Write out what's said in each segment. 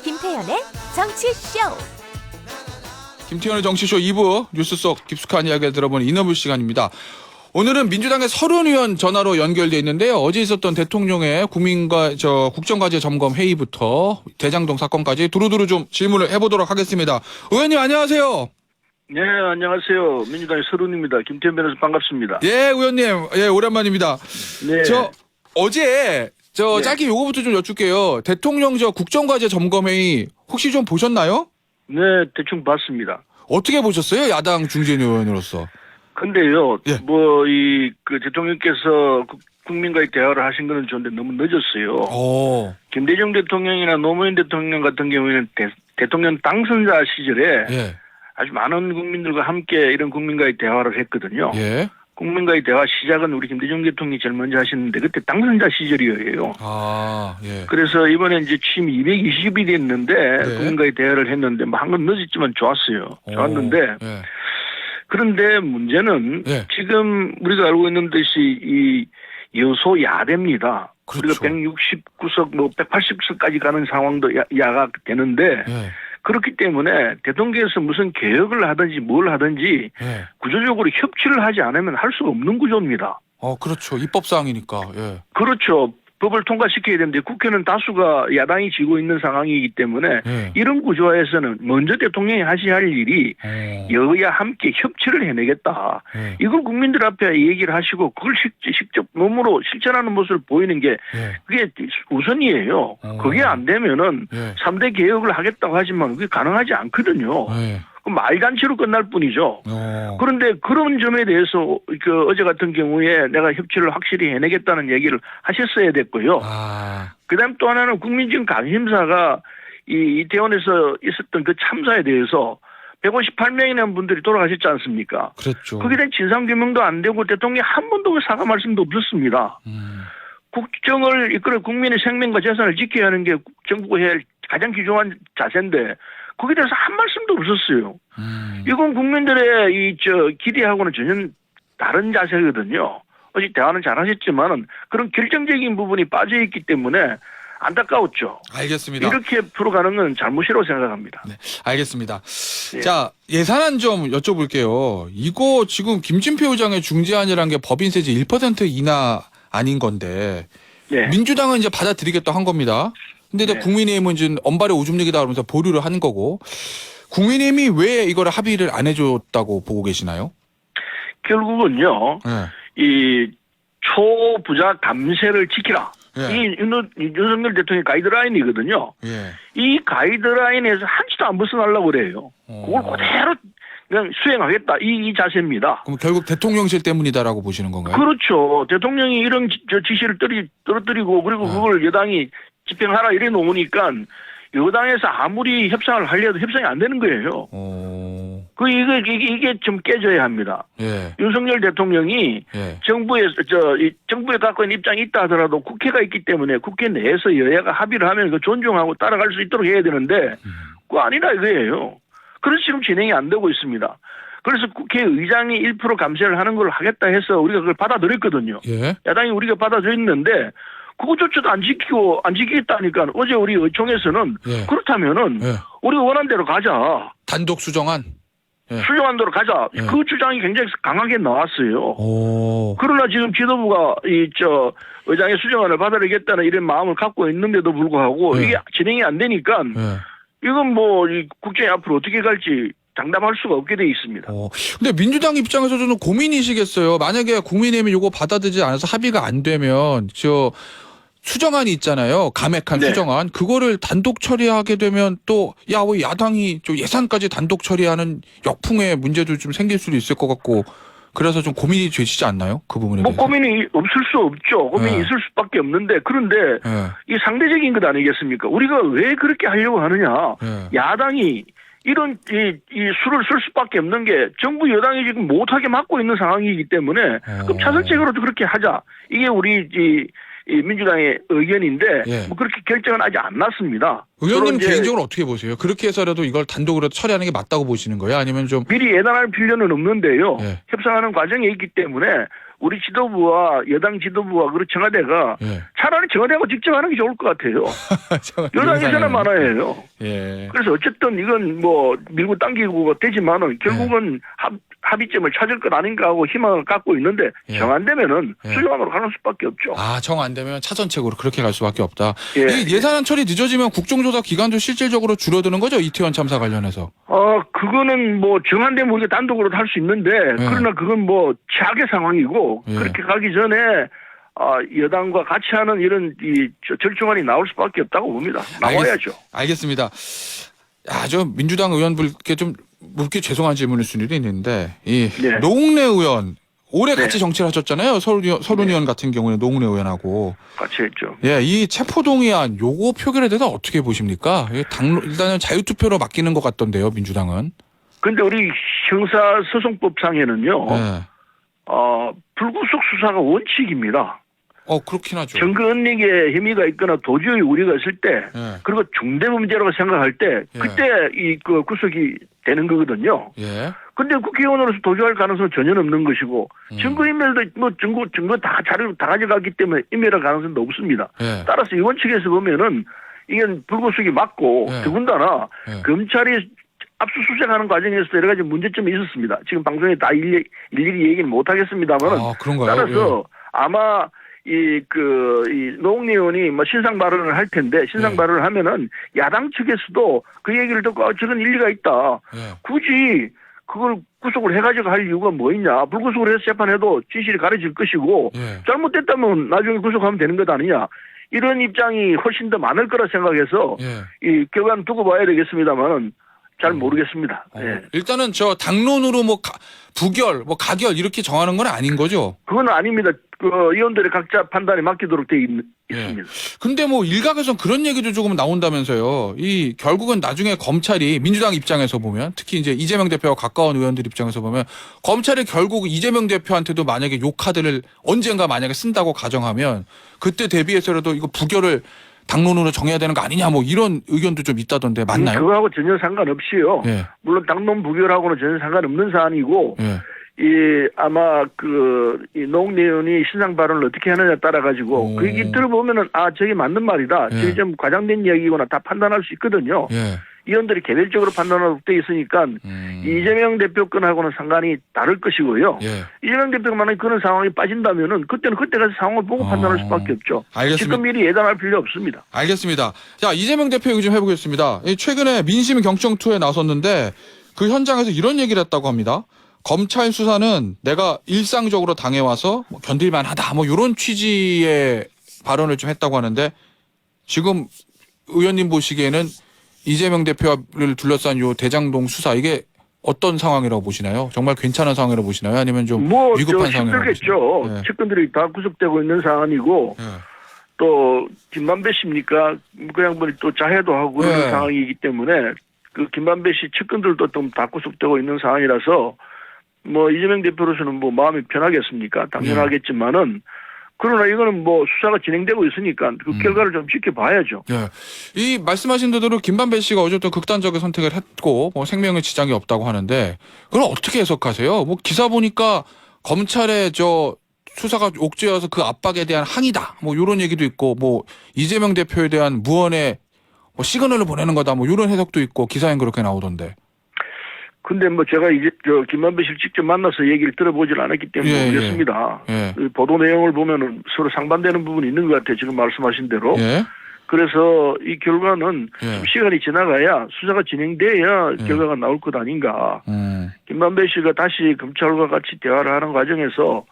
김태현의 정치쇼. 김태현의 정치쇼 2부 뉴스 속 깊숙한 이야기를 들어보는 인터뷰 시간입니다. 오늘은 민주당의 서른 의원 전화로 연결돼 있는데요. 어제 있었던 대통령의 국정과제 점검 회의부터 대장동 사건까지 두루두루 좀 질문을 해보도록 하겠습니다. 의원님 안녕하세요. 네, 안녕하세요. 민주당의 서른입니다. 김태현 변호사 반갑습니다. 예, 의원님. 예, 오랜만입니다. 네. 어제 네. 짧게 요거부터 좀 여쭙게요. 대통령 국정과제 점검 회의 혹시 좀 보셨나요? 네, 대충 봤습니다. 어떻게 보셨어요? 야당 중진 의원으로서. 근데요, 예. 대통령께서 국민과의 대화를 하신 거는 좋은데 너무 늦었어요. 김대중 대통령이나 노무현 대통령 같은 경우에는 대통령 당선자 시절에 예. 아주 많은 국민들과 함께 이런 국민과의 대화를 했거든요. 예. 국민과의 대화 시작은 우리 김대중 대통령이 제일 먼저 하셨는데 그때 당선자 시절이에요. 예. 그래서 이번에 이제 취임 220이 됐는데 네. 국민과의 대화를 했는데 한 건 늦었지만 좋았어요. 좋았는데 예. 그런데 문제는 예. 지금 우리가 알고 있는 듯이 이 여소야대입니다. 그렇죠. 우리가 169석 180석까지 가는 상황도 야가 되는데 예. 그렇기 때문에 대통령께서 무슨 개혁을 하든지 뭘 하든지 예. 구조적으로 협치를 하지 않으면 할 수가 없는 구조입니다. 그렇죠. 입법사항이니까. 예. 그렇죠. 법을 통과시켜야 되는데 국회는 다수가 야당이 지고 있는 상황이기 때문에 예. 이런 구조에서는 먼저 대통령이 하셔야 할 일이 여야 함께 협치를 해내겠다. 예. 이걸 국민들 앞에 얘기를 하시고 그걸 직접 몸으로 실천하는 모습을 보이는 게 예. 그게 우선이에요. 그게 안 되면은 예. 3대 개혁을 하겠다고 하지만 그게 가능하지 않거든요. 예. 그럼 말잔치로 끝날 뿐이죠. 그런데 그런 점에 대해서 어제 같은 경우에 내가 협치를 확실히 해내겠다는 얘기를 하셨어야 됐고요. 그다음 또 하나는 국민적 관심사가 이 이태원에서 있었던 그 참사에 대해서 158명이나 분들이 돌아가셨지 않습니까? 그랬죠. 거기에 대한 진상규명도 안 되고 대통령이 한 번도 그 사과 말씀도 없었습니다. 국정을 이끌어 국민의 생명과 재산을 지켜야 하는 게 정부가 해야 할 가장 귀중한 자세인데 거기에 대해서 한 말씀도 없었어요. 이건 국민들의 기대하고는 전혀 다른 자세거든요. 어제 대화는 잘하셨지만은 그런 결정적인 부분이 빠져 있기 때문에 안타까웠죠. 알겠습니다. 이렇게 풀어가는 건 잘못이라고 생각합니다. 네, 알겠습니다. 네. 자, 예산안 좀 여쭤볼게요. 이거 지금 김진표 의장의 중재안이라는 게 법인세제 1% 인하 아닌 건데 네. 민주당은 이제 받아들이겠다 한 겁니다. 근데 네. 국민의힘은 이제 언발의 오줌내기다 그러면서 보류를 하는 거고 국민의힘이 왜 이걸 합의를 안 해줬다고 보고 계시나요? 결국은요. 네. 이 초부자 감세를 지키라. 예. 이 윤석열 대통령의 가이드라인이거든요. 예. 이 가이드라인에서 한치도 안 벗어나려고 그래요. 그걸 그대로 그냥 수행하겠다. 이 자세입니다. 그럼 결국 대통령실 때문이다라고 보시는 건가요? 그렇죠. 대통령이 이런 지시를 떨어뜨리고 그리고 그걸 여당이 집행하라 이래 놓으니까 여당에서 아무리 협상을 하려도 협상이 안 되는 거예요. 이게 좀 깨져야 합니다. 예. 윤석열 대통령이 예. 정부에 갖고 있는 입장이 있다 하더라도 국회가 있기 때문에 국회 내에서 여야가 합의를 하면 그 존중하고 따라갈 수 있도록 해야 되는데 그거 아니라 이거예요. 그래서 지금 진행이 안 되고 있습니다. 그래서 국회의장이 1% 감세를 하는 걸 하겠다 해서 우리가 그걸 받아들였거든요. 예. 야당이 우리가 받아들였는데 그것조차도 안 지키겠다니까 어제 우리 의총에서는 예. 그렇다면은 예. 우리가 원하는 대로 가자. 단독 수정안. 예. 수정한 대로 가자. 예. 그 주장이 굉장히 강하게 나왔어요. 그러나 지금 지도부가 의장의 수정안을 받아들이겠다는 이런 마음을 갖고 있는데도 불구하고 예. 이게 진행이 안 되니까 예. 이건 이 국정이 앞으로 어떻게 갈지 장담할 수가 없게 돼 있습니다. 근데 민주당 입장에서 저는 고민이시겠어요. 만약에 국민의힘이 이거 받아들이지 않아서 합의가 안 되면 수정안이 있잖아요. 감액한 네. 수정안. 그거를 단독 처리하게 되면 또 왜 야당이 예산까지 단독 처리하는 역풍의 문제도 좀 생길 수도 있을 것 같고 그래서 좀 고민이 되시지 않나요? 그 부분에 대해서. 고민이 없을 수 없죠. 고민이 네. 있을 수밖에 없는데 그런데 예. 이 상대적인 것 아니겠습니까? 우리가 왜 그렇게 하려고 하느냐? 예. 야당이 이런 이 수를 쓸 수밖에 없는 게 정부 여당이 지금 못하게 막고 있는 상황이기 때문에 그럼 차선책으로도 그렇게 하자. 이게 우리 이 민주당의 의견인데 예. 그렇게 결정은 아직 안 났습니다. 의원님 이제 개인적으로 어떻게 보세요? 그렇게 해서라도 이걸 단독으로 처리하는 게 맞다고 보시는 거예요? 아니면 좀 미리 예단할 필요는 없는데요. 예. 협상하는 과정에 있기 때문에 우리 지도부와 여당 지도부와 그리고 청와대가 예. 차라리 청와대하고 직접 하는 게 좋을 것 같아요. 여당이 사람 많아요. 예. 그래서 어쨌든 이건 뭐 밀고 당기고 되지만은 결국은 합의점을 찾을 것 아닌가 하고 희망을 갖고 있는데 예. 정 안 되면은 예. 수정안으로 가는 수밖에 없죠. 아, 정 안 되면 차선책으로 그렇게 갈 수밖에 없다. 예. 이 예산안 처리 늦어지면 국정조사 기간도 실질적으로 줄어드는 거죠? 이태원 참사 관련해서. 그거는 뭐 정 안 되면 우리가 단독으로도 할 수 있는데 그러나 그건 뭐 최악의 상황이고 예. 그렇게 가기 전에 여당과 같이 하는 이런 절충안이 나올 수밖에 없다고 봅니다. 나와야죠. 알겠습니다. 저 민주당 의원분께 좀 묻기 죄송한 질문일 수도 있는데 이 네. 노웅래 의원 올해 네. 같이 정치를 하셨잖아요. 서른 의원 같은 경우는 노웅래 의원하고 같이 했죠. 예, 이 체포동의안 요거 표결에 대해서 어떻게 보십니까? 일단은 자유투표로 맡기는 것 같던데요, 민주당은. 근데 우리 형사소송법상에는요. 예. 불구속 수사가 원칙입니다. 그렇긴 하죠. 증거 은닉에 혐의가 있거나 도주의 우려가 있을 때, 예. 그리고 중대 문제라고 생각할 때, 예. 그때 그 구속이 되는 거거든요. 예. 근데 국회의원으로서 도주할 가능성은 전혀 없는 것이고, 증거인멸도 뭐 증거 다 자료 다 가져갔기 때문에 인멸할 가능성도 없습니다. 예. 따라서 이 원칙에서 보면은 이건 불구속이 맞고, 예. 더군다나 예. 검찰이 압수수색하는 과정에서 여러 가지 문제점이 있었습니다. 지금 방송에 다 일일이 얘기는 못 하겠습니다만은. 그런가요? 따라서 아마 이 노웅래 의원이 뭐 신상 발언을 할 텐데 신상 발언을 하면은 야당 측에서도 그 얘기를 듣고 저런 일리가 있다. 예. 굳이 그걸 구속을 해가지고 할 이유가 뭐 있냐. 불구속을 해서 재판해도 진실이 가려질 것이고 예. 잘못됐다면 나중에 구속하면 되는 것 아니냐. 이런 입장이 훨씬 더 많을 거라 생각해서 예. 이 결과는 두고 봐야 되겠습니다만은 잘 모르겠습니다. 예. 일단은 저 당론으로 뭐 부결, 뭐 가결 이렇게 정하는 건 아닌 거죠? 그건 아닙니다. 그 의원들의 각자 판단에 맡기도록 돼 있습니다. 근데 뭐 일각에선 그런 얘기도 조금 나온다면서요. 이 결국은 나중에 검찰이 민주당 입장에서 보면 특히 이제 이재명 대표와 가까운 의원들 입장에서 보면 검찰이 결국 이재명 대표한테도 만약에 요 카드를 언젠가 만약에 쓴다고 가정하면 그때 대비해서라도 이거 부결을 당론으로 정해야 되는 거 아니냐 뭐 이런 의견도 좀 있다던데 맞나요? 그거하고 전혀 상관없이요. 예. 물론 당론 부결하고는 전혀 상관없는 사안이고 예. 아마 이 노웅래 의원이 신상 발언을 어떻게 하느냐에 따라 가지고 그 얘기 들어보면은 저게 맞는 말이다. 예. 저게 좀 과장된 이야기거나 다 판단할 수 있거든요. 예. 의원들이 개별적으로 판단하도록 돼 있으니까 이재명 대표 건하고는 상관이 다를 것이고요. 예. 이재명 대표가 만약에 그런 상황이 빠진다면은 그때는 그때 가서 상황을 보고 판단할 수밖에 없죠. 알겠습니다. 지금 미리 예단할 필요 없습니다. 알겠습니다. 자, 이재명 대표 얘기 좀 해보겠습니다. 최근에 민심 경청 투어에 나섰는데 그 현장에서 이런 얘기를 했다고 합니다. 검찰 수사는 내가 일상적으로 당해와서 뭐 견딜만하다 뭐 이런 취지의 발언을 좀 했다고 하는데 지금 의원님 보시기에는 이재명 대표를 둘러싼 요 대장동 수사 이게 어떤 상황이라고 보시나요? 정말 괜찮은 상황이라고 보시나요? 아니면 좀 위급한 상황이라고 보시나요? 힘들겠죠. 측근들이 다 구속되고 있는 상황이고 예. 또 김만배 씨입니까? 그 양반이 또 자해도 하고 그런 네. 상황이기 때문에 그 김만배 씨 측근들도 좀 다 구속되고 있는 상황이라서 뭐 이재명 대표로서는 뭐 마음이 편하겠습니까? 당연하겠지만은 그러나 이거는 뭐 수사가 진행되고 있으니까 그 결과를 좀 지켜봐야죠. 예. 이 말씀하신 대로 김만배 씨가 어쨌든 극단적인 선택을 했고 뭐 생명에 지장이 없다고 하는데 그걸 어떻게 해석하세요? 뭐 기사 보니까 검찰의 수사가 옥죄어서 그 압박에 대한 항의다. 뭐 이런 얘기도 있고 뭐 이재명 대표에 대한 무언의 뭐 시그널을 보내는 거다. 뭐 이런 해석도 있고 기사엔 그렇게 나오던데. 근데 뭐 제가 이제 김만배 씨를 직접 만나서 얘기를 들어보질 않았기 때문에 모르겠습니다. 예. 그 보도 내용을 보면은 서로 상반되는 부분이 있는 것 같아요. 지금 말씀하신 대로. 예. 그래서 이 결과는 예. 좀 시간이 지나가야 수사가 진행돼야 결과가 나올 것 아닌가. 김만배 씨가 다시 검찰과 같이 대화를 하는 과정에서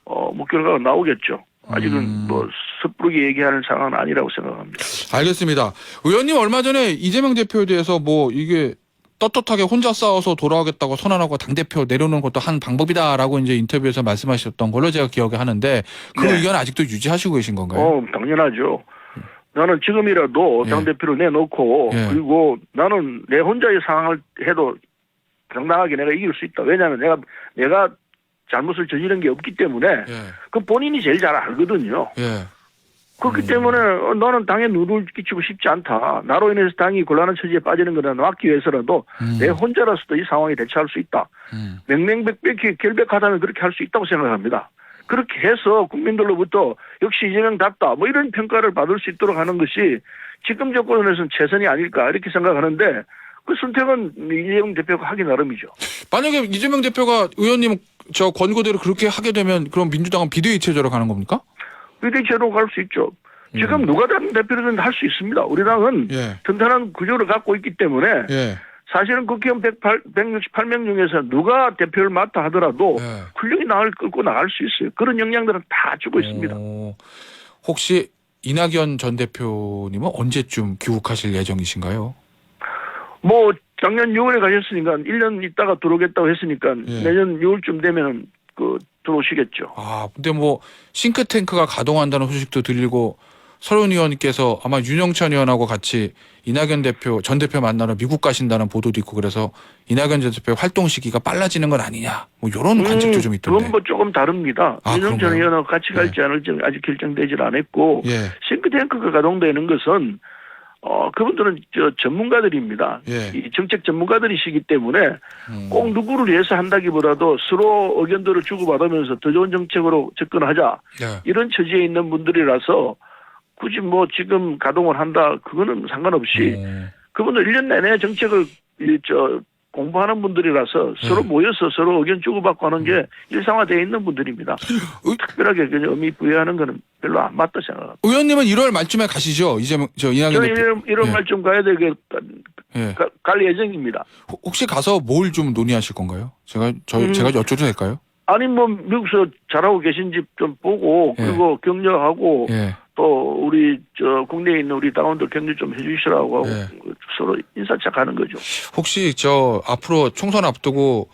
뭐 결과가 나오겠죠. 아직은 뭐 섣부르게 얘기하는 상황은 아니라고 생각합니다. 알겠습니다. 의원님 얼마 전에 이재명 대표에 대해서 뭐 이게 떳떳하게 혼자 싸워서 돌아오겠다고 선언하고 당대표 내려놓는 것도 한 방법이다라고 이제 인터뷰에서 말씀하셨던 걸로 제가 기억을 하는데 그 의견 아직도 유지하시고 계신 건가요? 당연하죠. 나는 지금이라도 당대표를 내놓고 그리고 나는 내 혼자의 상황을 해도 당당하게 내가 이길 수 있다. 왜냐하면 내가 잘못을 저지른 게 없기 때문에 그 본인이 제일 잘 알거든요. 그렇기 때문에 너는 당에 누를 끼치고 싶지 않다. 나로 인해서 당이 곤란한 처지에 빠지는 것을 막기 위해서라도 내 혼자라서도 이 상황에 대처할 수 있다. 명명백백히 결백하다면 그렇게 할 수 있다고 생각합니다. 그렇게 해서 국민들로부터 역시 이재명답다 뭐 이런 평가를 받을 수 있도록 하는 것이 지금 정권에서는 최선이 아닐까 이렇게 생각하는데 그 선택은 이재명 대표가 하기 나름이죠. 만약에 이재명 대표가 의원님 저 권고대로 그렇게 하게 되면 그럼 민주당은 비대위 체제로 가는 겁니까? 비대위체로 갈 수 있죠. 지금 누가 당 대표든 할 수 있습니다. 우리 당은 예. 튼튼한 구조를 갖고 있기 때문에 예. 사실은 국회의원 168명 중에서 누가 대표를 맡아 하더라도 예. 훌륭히 끌고 나갈 수 있어요. 그런 역량들은 다 주고 있습니다. 혹시 이낙연 전 대표님은 언제쯤 귀국하실 예정이신가요? 뭐 작년 6월에 가셨으니까 1년 있다가 들어오겠다고 했으니까 예. 내년 6월쯤 되면 들어오시겠죠. 아, 근데 뭐 싱크탱크가 가동한다는 소식도 들리고 서른 의원님께서 아마 윤영찬 의원하고 같이 이낙연 대표 전 대표 만나러 미국 가신다는 보도도 있고 그래서 이낙연 전 대표 활동 시기가 빨라지는 건 아니냐 뭐 이런 관측도 좀 있던데. 그건 뭐 조금 다릅니다. 아, 윤영찬 그런가요? 의원하고 같이 갈지 않을지 아직 결정되질 않았고 예. 싱크탱크가 가동되는 것은 그분들은 전문가들입니다. 예. 이 정책 전문가들이시기 때문에 꼭 누구를 위해서 한다기보다도 서로 의견들을 주고받으면서 더 좋은 정책으로 접근하자 예. 이런 처지에 있는 분들이라서 굳이 뭐 지금 가동을 한다 그거는 상관없이 그분들 1년 내내 정책을 공부하는 분들이라서 서로 모여서 서로 의견 주고받고 하는 게 일상화되어 있는 분들입니다. 특별하게 그냥 의미 부여하는 거는 별로 안 맞다 생각합니다. 의원님은 1월 말쯤에 가시죠? 이제 이낙연 저는 대표. 1월 말쯤 가야 되게 예. 갈 예정입니다. 혹시 가서 뭘 좀 논의하실 건가요? 제가 여쭤도 될까요? 아니 뭐 미국에서 잘하고 계신 집 좀 보고 그리고 격려하고 예. 또 우리 국내에 있는 우리 당원들 격려 좀 해주시라고 하고 예. 서로 인사착하는 거죠. 혹시 앞으로 총선 앞두고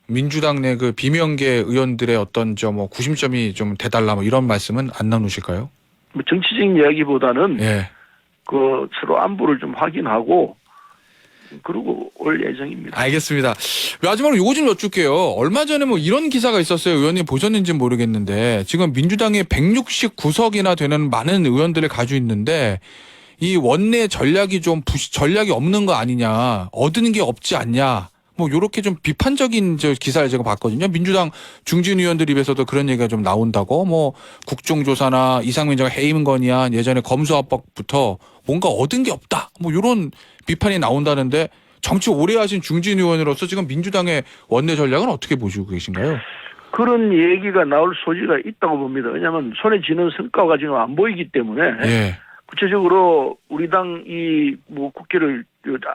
민주당 내 그 비명계 의원들의 어떤 뭐 구심점이 좀 돼달라 뭐 이런 말씀은 안 나누실까요? 뭐 정치적인 이야기보다는 예. 그 서로 안부를 좀 확인하고 그러고 올 예정입니다. 알겠습니다. 마지막으로 요거 좀 여쭐게요. 얼마 전에 뭐 이런 기사가 있었어요. 의원님 보셨는지는 모르겠는데 지금 민주당에 169석이나 되는 많은 의원들을 가지고 있는데 이 원내 전략이 전략이 없는 거 아니냐, 얻는 게 없지 않냐. 뭐 요렇게 좀 비판적인 기사를 제가 봤거든요. 민주당 중진 의원들 입에서도 그런 얘기가 좀 나온다고 뭐 국정조사나 이상민 장관 해임 건의안 예전에 검수합법부터 뭔가 얻은 게 없다. 뭐 요런 비판이 나온다는데 정치 오래 하신 중진 의원으로서 지금 민주당의 원내 전략은 어떻게 보시고 계신가요? 그런 얘기가 나올 소지가 있다고 봅니다. 왜냐하면 손에 쥐는 성과가 지금 안 보이기 때문에 예. 구체적으로 우리 당이 뭐 국회를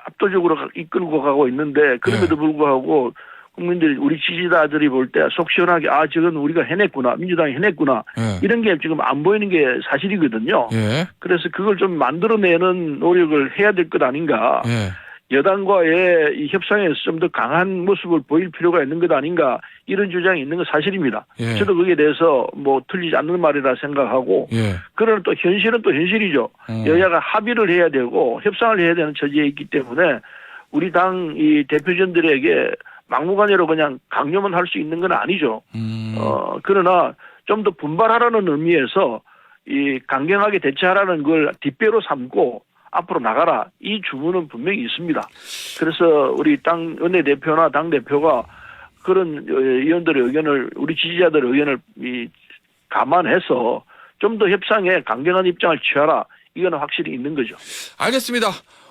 압도적으로 이끌고 가고 있는데 그럼에도 불구하고 국민들이 우리 지지자들이 볼 때 속 시원하게 저건 우리가 해냈구나 민주당이 해냈구나 예. 이런 게 지금 안 보이는 게 사실이거든요. 예. 그래서 그걸 좀 만들어내는 노력을 해야 될 것 아닌가. 예. 여당과의 이 협상에서 좀 더 강한 모습을 보일 필요가 있는 것 아닌가 이런 주장이 있는 건 사실입니다. 예. 저도 거기에 대해서 뭐 틀리지 않는 말이라 생각하고 예. 그러나 또 현실은 또 현실이죠. 여야가 합의를 해야 되고 협상을 해야 되는 처지에 있기 때문에 우리 당 이 대표진들에게 막무가내로 그냥 강요만 할 수 있는 건 아니죠. 그러나 좀 더 분발하라는 의미에서 이 강경하게 대처하라는 걸 뒷배로 삼고 앞으로 나가라. 이 주문은 분명히 있습니다. 그래서 우리 당 원내대표나 당대표가 그런 의원들의 의견을 우리 지지자들의 의견을 감안해서 좀 더 협상에 강경한 입장을 취하라. 이거는 확실히 있는 거죠. 알겠습니다.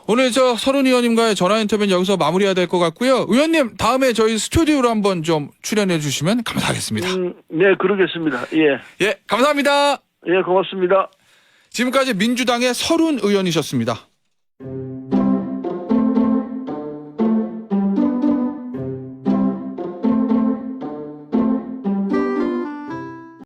오늘 서른 의원님과의 전화 인터뷰는 여기서 마무리해야 될 것 같고요. 의원님 다음에 저희 스튜디오로 한번 좀 출연해 주시면 감사하겠습니다. 네, 그러겠습니다. 예. 예, 감사합니다. 예, 고맙습니다. 지금까지 민주당의 서른 의원이셨습니다.